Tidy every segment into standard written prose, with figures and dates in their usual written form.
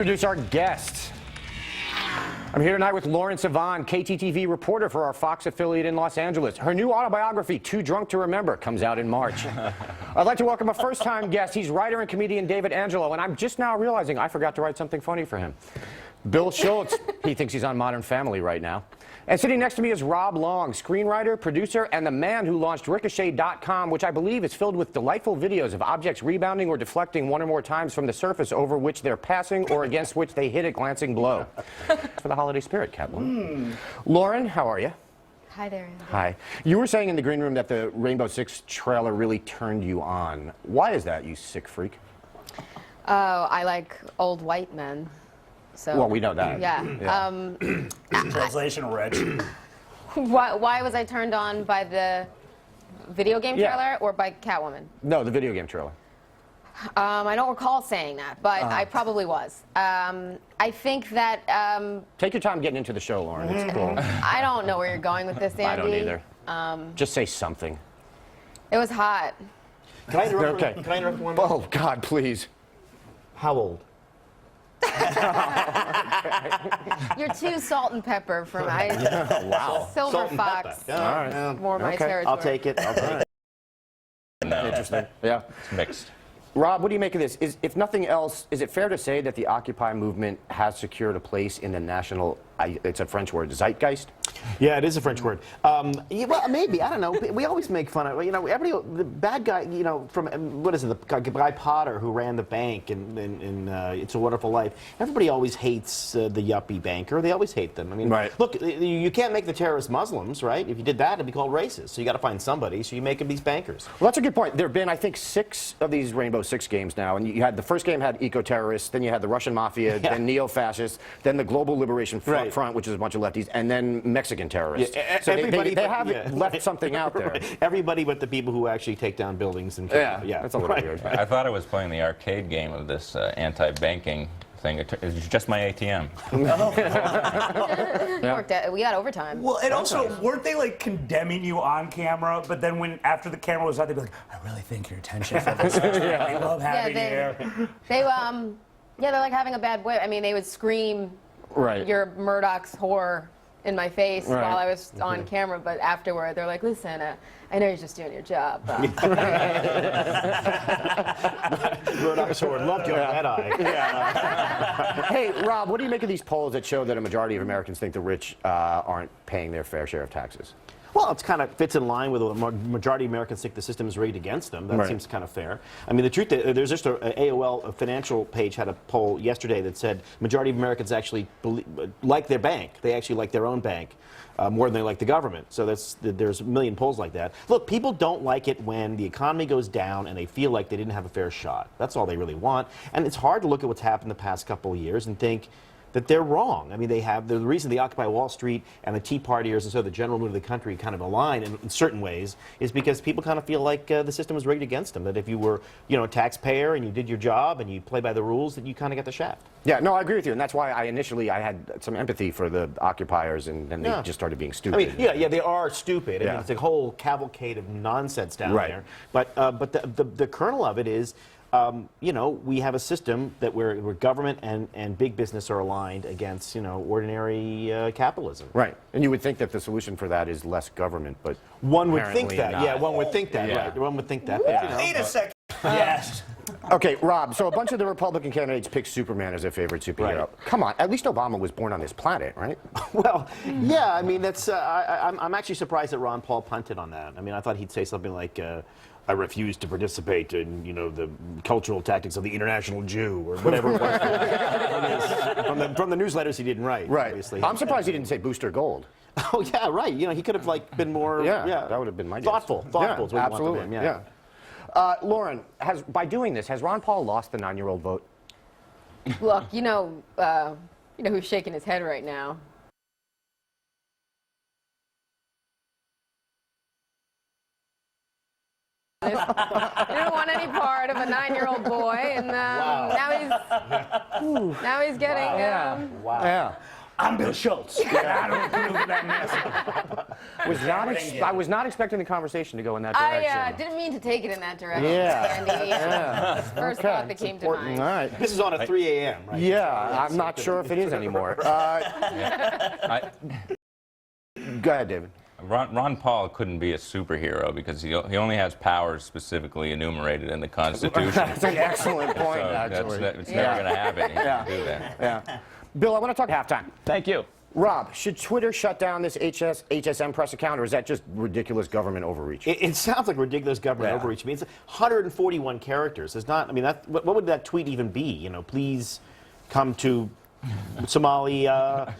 Introduce our guest. I'm here tonight with Lauren Sivan, KTTV reporter for our Fox affiliate in Los Angeles. Her new autobiography, Too Drunk to Remember, comes out in March. I'd like to welcome a first-time guest. He's writer and comedian David Angelo, and I'm just now realizing I forgot to write something funny for him. Bill Schultz, he thinks he's on Modern Family right now. And sitting next to me is Rob Long, screenwriter, producer, and the man who launched Ricochet.com, which I believe is filled with delightful videos of objects rebounding or deflecting one or more times from the surface over which they're passing or against which they hit a glancing blow. For the holiday spirit, Catwoman. Lauren, how are you? Hi there. Hi. You were saying in the green room that the Rainbow Six trailer really turned you on. Why is that, you sick freak? Oh, I like old white men. So, well, we know that. Yeah. Translation, Reg. Why was I turned on by the video game trailer or by Catwoman? No, the video game trailer. I don't recall saying that, but I probably was. I think that... Take your time getting into the show, Lauren. It's cool. I don't know where you're going with this, Andy. I don't either. Just say something. It was hot. Can I interrupt? Okay. Can I interrupt one? Oh, God, please. How old? You're too salt and pepper for my Wow. Silver Salt and Fox. pepper. All right. More my territory. I'll take it. I'll take it. No. Interesting. Yeah. It's mixed. Rob, what do you make of this? If nothing else, is it fair to say that the Occupy movement has secured a place in the national, it's a French word, zeitgeist? Yeah, it is a French word. Yeah, well, maybe. I don't know. We always make fun of, you know, the bad guy, you know, from, what is it, the guy Potter who ran the bank in It's a Wonderful Life. Everybody always hates the yuppie banker. They always hate them. I mean, right. Look, you can't make the terrorists Muslims, right? If you did that, it'd be called racist. So you got to find somebody, so you make them these bankers. Well, that's a good point. There have been, I think, 6 of these Rainbow Six games now, and you had the first game had eco-terrorists, then you had the Russian mafia, then neo-fascists, then the Global Liberation Front, which is a bunch of lefties, and then Mexican terrorists. Yeah, so they haven't left something out there. Right. Everybody but the people who actually take down buildings and yeah, that's a little weird. I thought I was playing the arcade game of this anti-banking thing. It's just my ATM. Worked out. We got overtime. Well, and also, weren't they like condemning you on camera? But then when after the camera was out, they'd be like, "I really think your attention for this. I love having you here." They're like having a bad whip. I mean, they would scream, "You're Murdoch's whore" in my face while I was on camera, but afterward they're like, "Listen, I know you're just doing your job." Murdoch's whore loved your red eye. Hey, Rob, what do you make of these polls that show that a majority of Americans think the rich aren't paying their fair share of taxes? Well, it kind of fits in line with what a majority of Americans think the system is rigged against them. That seems kind of fair. I mean, the truth is, there's just a AOL financial page had a poll yesterday that said majority of Americans actually like their bank. They actually like their own bank more than they like the government. So there's a million polls like that. Look, people don't like it when the economy goes down and they feel like they didn't have a fair shot. That's all they really want. And it's hard to look at what's happened the past couple of years and think that they're wrong. I mean, the reason the Occupy Wall Street and the Tea Partiers and so the general mood of the country kind of align in certain ways is because people kind of feel like the system was rigged against them. That if you were, you know, a taxpayer and you did your job and you play by the rules, that you kind of get the shaft. Yeah, no, I agree with you, and that's why I had some empathy for the occupiers, and then they just started being stupid. I mean, yeah, they are stupid. I mean, it's a whole cavalcade of nonsense down there. But the kernel of it is, you know, we have a system that where government and big business are aligned against, you know, ordinary capitalism. Right, and you would think that the solution for that is less government, but one would think that. not. Yeah, one would think that. Right, one would think that. But, you know, Wait a second. Yes. Okay, Rob, so a bunch of the Republican candidates picked Superman as their favorite superhero. Come on, at least Obama was born on this planet, right? Well, yeah, I mean, that's, I'm actually surprised that Ron Paul punted on that. I mean, I thought he'd say something like, I refuse to participate in, you know, the cultural tactics of the international Jew, or whatever it was. from the newsletters he didn't write, obviously. I'm surprised he didn't say Booster Gold. Oh, yeah, right. You know, he could have, like, been more, that would have been my guess. Thoughtful is what absolutely, you want from him, Lauren, by doing this, has Ron Paul lost the 9-year-old vote? Look, you know who's shaking his head right now. He didn't want any part of a 9-year-old boy, and now he's getting. Yeah. I'm Bill Schultz. I don't approve of that mess. I was not expecting the conversation to go in that direction. I didn't mean to take it in that direction, Yeah. Andy. Yeah. First thought that came to mind. All right. This is on at 3 a.m., right? Yeah, I'm not sure if it is anymore. Go ahead, David. Ron Paul couldn't be a superhero because he only has powers specifically enumerated in the Constitution. That's an excellent point, So actually. it's never going to happen. He can do that. Yeah. Bill, I want to talk halftime. Thank you. Rob, should Twitter shut down this HSM press account, or is that just ridiculous government overreach? It sounds like ridiculous government overreach. I mean, it's 141 characters. It's not. I mean, what would that tweet even be? You know, please come to Somalia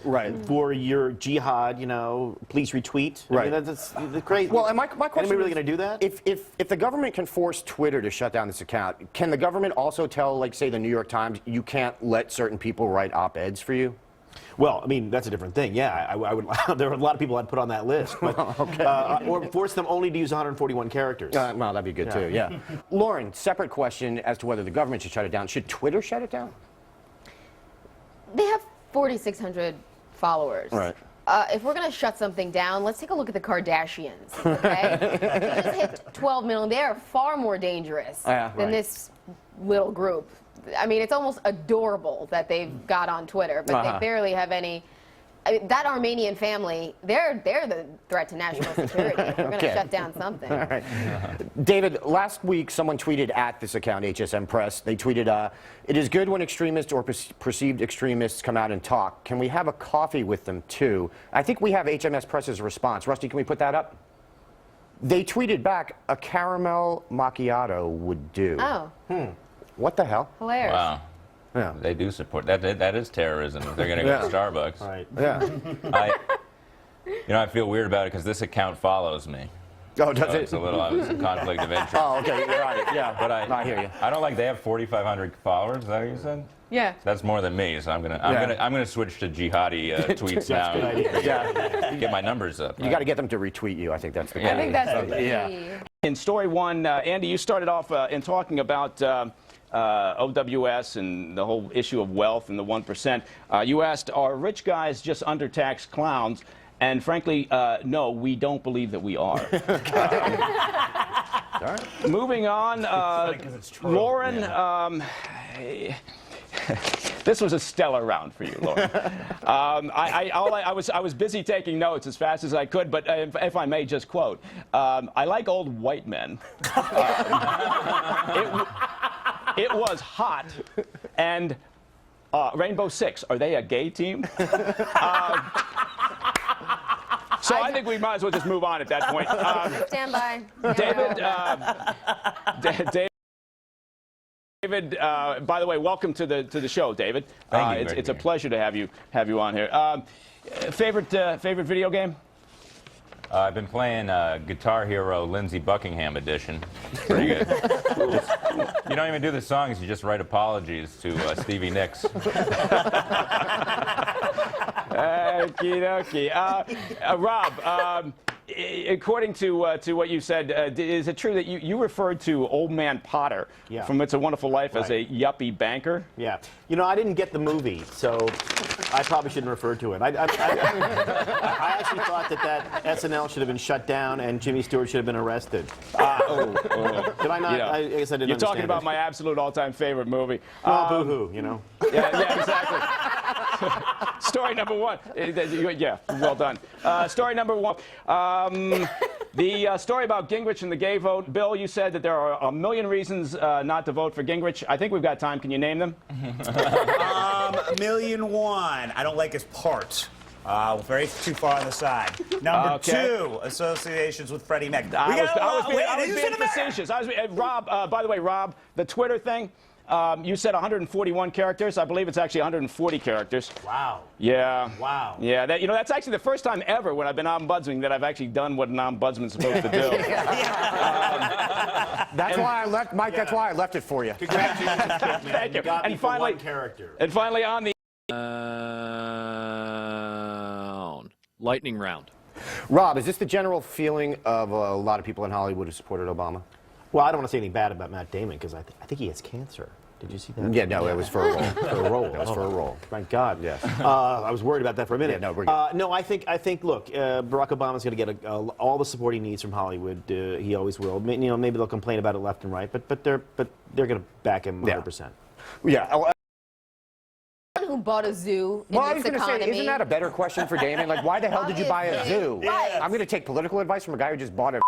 for your jihad. You know, please retweet. Right. I mean, that's crazy. Well, and my question anybody really is, going to do that? If the government can force Twitter to shut down this account, can the government also tell, like, say, the New York Times, you can't let certain people write op-eds for you? Well, I mean, that's a different thing. Yeah, I would. There are a lot of people I'd put on that list, but, or force them only to use 141 characters. Well, that'd be good too. Yeah. Lauren, separate question as to whether the government should shut it down. Should Twitter shut it down? They have 4,600 followers. Right. If we're going to shut something down, let's take a look at the Kardashians, okay? They just hit 12 million. They are far more dangerous than this little group. I mean, it's almost adorable that they've got on Twitter, but they barely have any. I mean, that Armenian family, they're the threat to national security. We're going to shut down something. All right. David, last week someone tweeted at this account, HSM Press. They tweeted, it is good when extremists or perceived extremists come out and talk. Can we have a coffee with them too? I think we have HMS Press's response. Rusty, can we put that up? They tweeted back, a caramel macchiato would do. Oh. What the hell? Hilarious. Wow. Yeah. They do support that. That is terrorism. If they're going to go to Starbucks. Right. Yeah. I feel weird about it because this account follows me. Oh, does it? It's a conflict of interest. Oh, okay. You're right. Yeah. But I hear you. I don't like. They have 4,500 followers. Is that what you said? Yeah. That's more than me. So I'm gonna switch to jihadi tweets now. Good idea. Yeah. Get my numbers up. You got to get them to retweet you. I think that's the key. I think that's the key. Yeah. In story one, Andy, you started off in talking about OWS and the whole issue of wealth and the 1%. You asked, are rich guys just undertaxed clowns? And frankly, no, we don't believe that we are. Moving on, Lauren, this was a stellar round for you, Lauren. I was busy taking notes as fast as I could, but if I may just quote, I like old white men. It was hot, and Rainbow Six, are they a gay team? So I think we might as well just move on at that point. Stand by. David, by the way, welcome to the show, David. Thank you. It's a pleasure to have you on here. Favorite video game? I've been playing Guitar Hero Lindsey Buckingham edition. Pretty good. You don't even do the songs, you just write apologies to Stevie Nicks. Okie dokie. Rob, according to what you said, is it true that you referred to Old Man Potter from It's a Wonderful Life as a yuppie banker? Yeah. You know, I didn't get the movie, so I probably shouldn't refer to it. I actually thought that SNL should have been shut down and Jimmy Stewart should have been arrested. Did I not? I guess I didn't You're talking understand about it. my absolute all-time favorite movie. Well, boo-hoo, you know. Yeah, exactly. Story number one. Yeah, well done. Story number one. The story about Gingrich and the gay vote. Bill, you said that there are a million reasons not to vote for Gingrich. I think we've got time. Can you name them? $1,000,001. I don't like his part. Very too far on the side. Number two, associations with Freddie Mac. I was being facetious. Rob, by the way, Rob, the Twitter thing. You said 141 characters. I believe it's actually 140 characters. Wow. Yeah. Wow. Yeah. That's actually the first time ever when I've been ombudsman that I've actually done what an ombudsman's supposed to do. That's why I left, Mike. That's why I left it for you. Congratulations, kid, man. Thank you. Got me And for finally, one character. And finally, on the lightning round. Rob, is this the general feeling of a lot of people in Hollywood who supported Obama? Well, I don't want to say anything bad about Matt Damon because I think he has cancer. Did you see that? Yeah, no, it was for a role. For a role. It was for a role. Thank God. Yes. I was worried about that for a minute. Yeah, no, we're good. No, I think. Look, Barack Obama's going to get all the support he needs from Hollywood. He always will. Maybe they'll complain about it left and right, but they're going to back him 100%. Yeah. Who bought a zoo in Well, I this was going to say, economy? isn't that a better question for Damon? Like, why the hell did you buy a zoo? Right. I'm going to take political advice from a guy who just bought a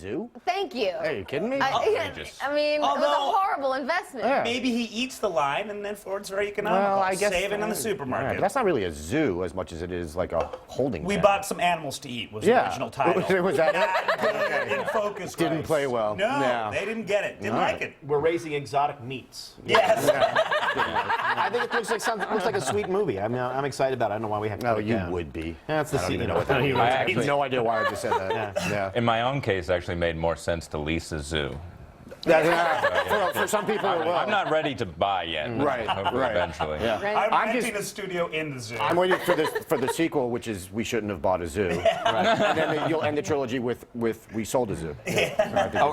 zoo? Thank you. Hey, are you kidding me? Outrageous. I mean, it was a Although- horrible investment. Yeah. Maybe he eats the line, and then Ford's very economical. Well, I guess saving in the Right, supermarket. but that's not really a zoo as much as it is like a holding We pen. bought some animals to eat. Was the original title. Was that Not good Okay. in focus. Didn't groups. play well. No, Yeah. they didn't get it. Didn't All like right. it. We're raising exotic meats. Yes. I think it looks like a sweet movie. I mean, I'm excited about it. I don't know why we have to. No, put it you down. would be. That's the I don't scene. even know what that means. I I have actually- no idea why I just said that. Yeah. In my own case, it actually made more sense to lease a zoo. For some people, it will. I'm not ready to buy yet. Right, Hopefully right. eventually. Yeah. Right. I'm I'm renting just- a studio in the zoo. I'm waiting for the sequel, which is We Shouldn't Have Bought a Zoo. And then you'll end the trilogy with We Sold a Zoo.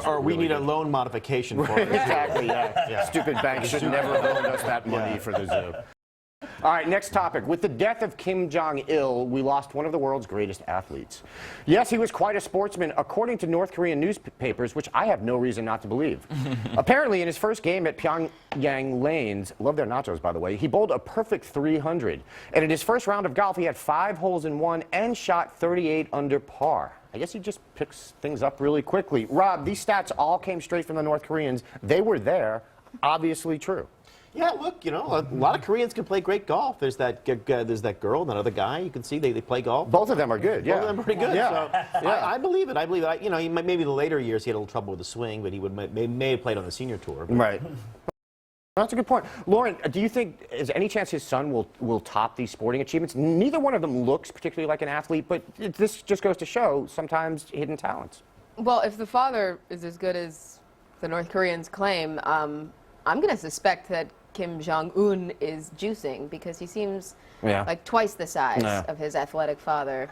Or we need a loan modification for it. Exactly, yeah. Stupid banks should never have loaned us that money for the zoo. All right, next topic. With the death of Kim Jong-il, we lost one of the world's greatest athletes. Yes, he was quite a sportsman, according to North Korean newspapers, which I have no reason not to believe. Apparently, in his first game at Pyongyang Lanes, love their nachos, by the way, he bowled a perfect 300. And in his first round of golf, he had 5 holes in one and shot 38 under par. I guess he just picks things up really quickly. Rob, these stats all came straight from the North Koreans. They were there, obviously true. Yeah, look, a lot of Koreans can play great golf. There's that girl and that other guy. You can see they play golf. Both of them are good, yeah. Both of them are pretty good. Yeah. So I believe it. I believe it. Maybe the later years he had a little trouble with the swing, but he may have played on the senior tour. But Right. That's a good point. Lauren, do you think, is any chance his son will top these sporting achievements? Neither one of them looks particularly like an athlete, but this just goes to show sometimes hidden talents. Well, if the father is as good as the North Koreans claim, I'm going to suspect that Kim Jong-un is juicing because he seems like twice the size of his athletic father.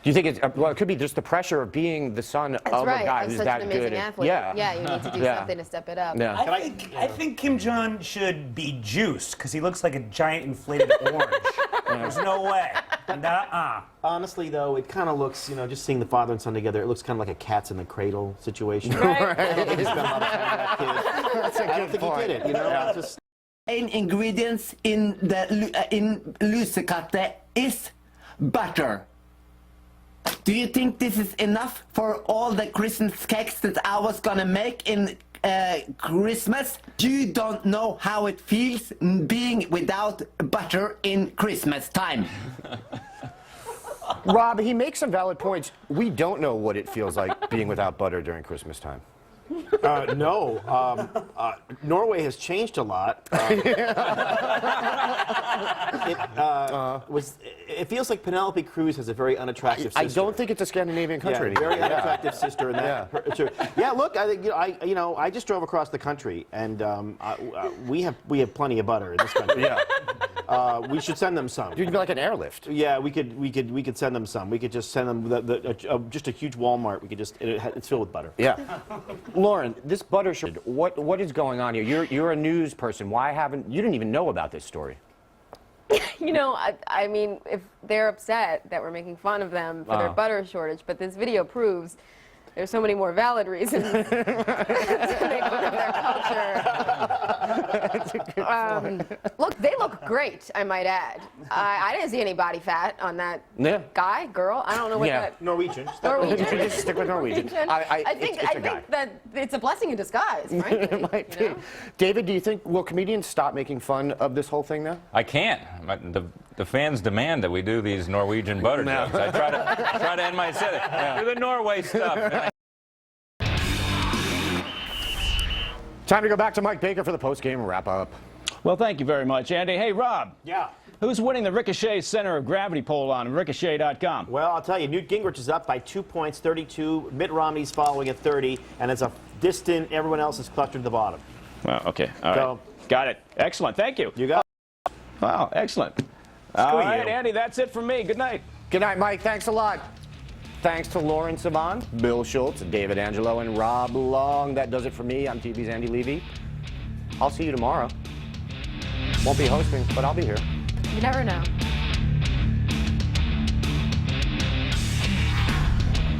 Do you think it could be just the pressure of being the son That's of right. a guy Of who's such that an amazing good? athlete. Yeah, you need to do something to step it up. Yeah. I think Kim Jong should be juiced because he looks like a giant inflated orange. There's no way. Nuh-uh. honestly, though, it kind of looks, just seeing the father and son together, it looks kind of like a cats in the cradle situation. Right. I don't think he spent a lot of time with that kid. I don't think he did it. Just Main ingredients in lussekatte is butter. Do you think this is enough for all the Christmas cakes that I was gonna make in Christmas? You don't know how it feels being without butter in Christmas time. Rob, he makes some valid points. We don't know what it feels like being without butter during Christmas time. no. Norway has changed a lot. It feels like Penelope Cruz has a very unattractive sister. I don't think it's a Scandinavian country. Yeah, very unattractive sister in that. Yeah, look, I think I just drove across the country, and we have plenty of butter in this country. We should send them some. You'd be like an airlift. Yeah, we could send them some. We could just send them just a huge Walmart. We could just it's filled with butter. Yeah. Lauren, this butter shortage, what is going on here? You're a news person. You didn't even know about this story? I mean, if they're upset that we're making fun of them for their butter shortage, but this video proves there's so many more valid reasons to make fun of their culture. Look, they look great, I might add. I didn't see any body fat on that guy, girl. I don't know what that... Norwegian. Norwegian? Just stick with Norwegian. I think that it's a blessing in disguise, frankly. It might be. David, do you think, will comedians stop making fun of this whole thing now? I can't. The fans demand that we do these Norwegian butter jokes. I try to end my set. Do the Norway stuff. Time to go back to Mike Baker for the post-game wrap-up. Well, thank you very much, Andy. Hey, Rob. Yeah. Who's winning the Ricochet Center of Gravity poll on Ricochet.com? Well, I'll tell you, Newt Gingrich is up by 2 points, 32. Mitt Romney's following at 30, and it's a distant. Everyone else is clustered at the bottom. Well, okay. All right. Got it. Excellent. Thank you. You got it. Wow, excellent. All right, Andy, that's it from me. Good night. Good night, Mike. Thanks a lot. Thanks to Lauren Sivan, Bill Schultz, David Angelo, and Rob Long. That does it for me. I'm TV's Andy Levy. I'll see you tomorrow. Won't be hosting, but I'll be here. You never know.